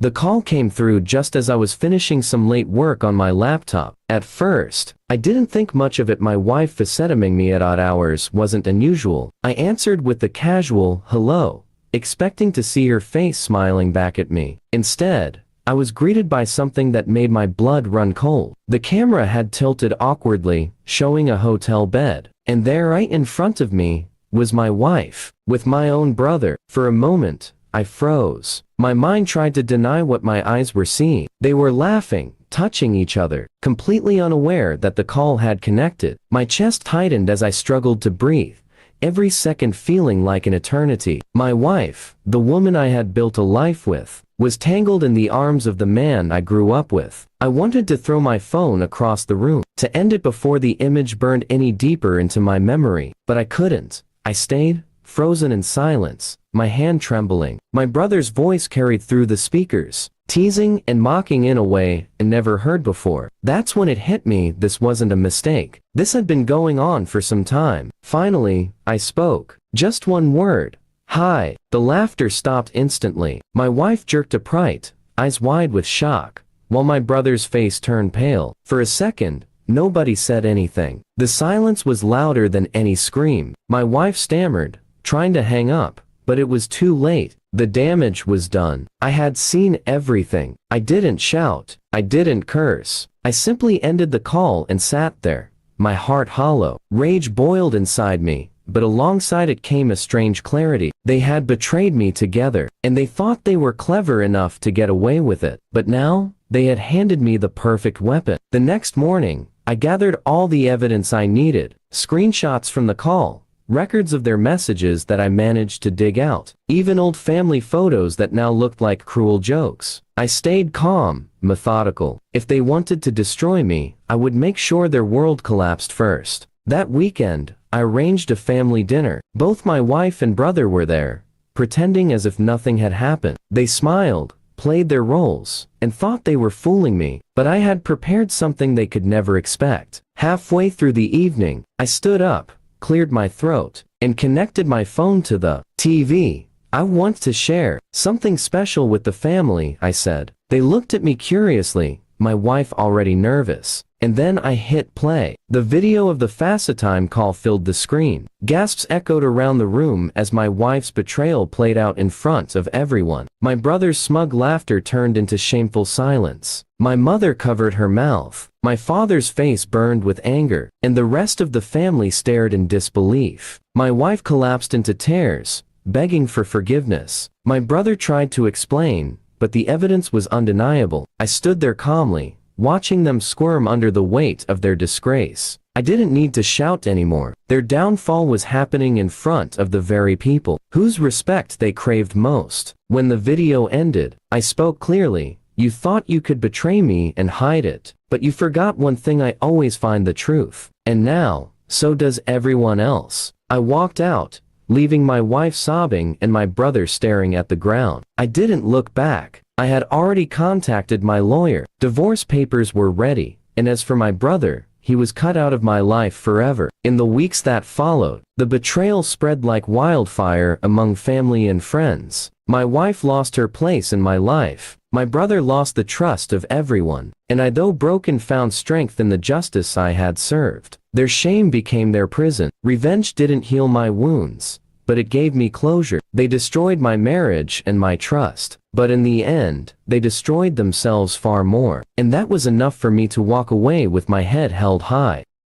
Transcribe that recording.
The call came through just as I was finishing some late work on my laptop. At first, I didn't think much of it. My wife FaceTiming me at odd hours wasn't unusual. I answered with the casual, hello, expecting to see her face smiling back at me. Instead, I was greeted by something that made my blood run cold. The camera had tilted awkwardly, showing a hotel bed. And there right in front of me was my wife, with my own brother. For a moment, I froze. My mind tried to deny what my eyes were seeing. They were laughing, touching each other, completely unaware that the call had connected. My chest tightened as I struggled to breathe, every second feeling like an eternity. My wife, the woman I had built a life with, was tangled in the arms of the man I grew up with. I wanted to throw my phone across the room, to end it before the image burned any deeper into my memory, but I couldn't. I stayed, frozen in silence, my hand trembling. My brother's voice carried through the speakers, teasing and mocking in a way I never heard before. That's when it hit me, this wasn't a mistake. This had been going on for some time. Finally, I spoke. Just one word. Hi. The laughter stopped instantly. My wife jerked upright, eyes wide with shock, while my brother's face turned pale. For a second, nobody said anything. The silence was louder than any scream. My wife stammered, trying to hang up, but it was too late. The damage was done. I had seen everything. I didn't shout. I didn't curse. I simply ended the call and sat there, my heart hollow. Rage boiled inside me, but alongside it came a strange clarity. They had betrayed me together, and they thought they were clever enough to get away with it. But now, they had handed me the perfect weapon. The next morning, I gathered all the evidence I needed, screenshots from the call, records of their messages that I managed to dig out, even old family photos that now looked like cruel jokes. I stayed calm, methodical. If they wanted to destroy me, I would make sure their world collapsed first. That weekend, I arranged a family dinner. Both my wife and brother were there, pretending as if nothing had happened. They smiled, played their roles, and thought they were fooling me, but I had prepared something they could never expect. Halfway through the evening, I stood up, cleared my throat, and connected my phone to the TV. I want to share something special with the family, I said. They looked at me curiously, my wife already nervous. And then I hit play. The video of the FaceTime call filled the screen. Gasps echoed around the room as my wife's betrayal played out in front of everyone. My brother's smug laughter turned into shameful silence. My mother covered her mouth. My father's face burned with anger, and the rest of the family stared in disbelief. My wife collapsed into tears, begging for forgiveness. My brother tried to explain, but the evidence was undeniable. I stood there calmly, watching them squirm under the weight of their disgrace. I didn't need to shout anymore. Their downfall was happening in front of the very people whose respect they craved most. When the video ended, I spoke clearly. You thought you could betray me and hide it, but you forgot one thing: I always find the truth. And now, so does everyone else. I walked out, leaving my wife sobbing and my brother staring at the ground. I didn't look back. I had already contacted my lawyer. Divorce papers were ready, and as for my brother, he was cut out of my life forever. In the weeks that followed, the betrayal spread like wildfire among family and friends. My wife lost her place in my life. My brother lost the trust of everyone, and I, though broken, found strength in the justice I had served. Their shame became their prison. Revenge didn't heal my wounds, but it gave me closure. They destroyed my marriage and my trust, but in the end, they destroyed themselves far more. And that was enough for me to walk away with my head held high.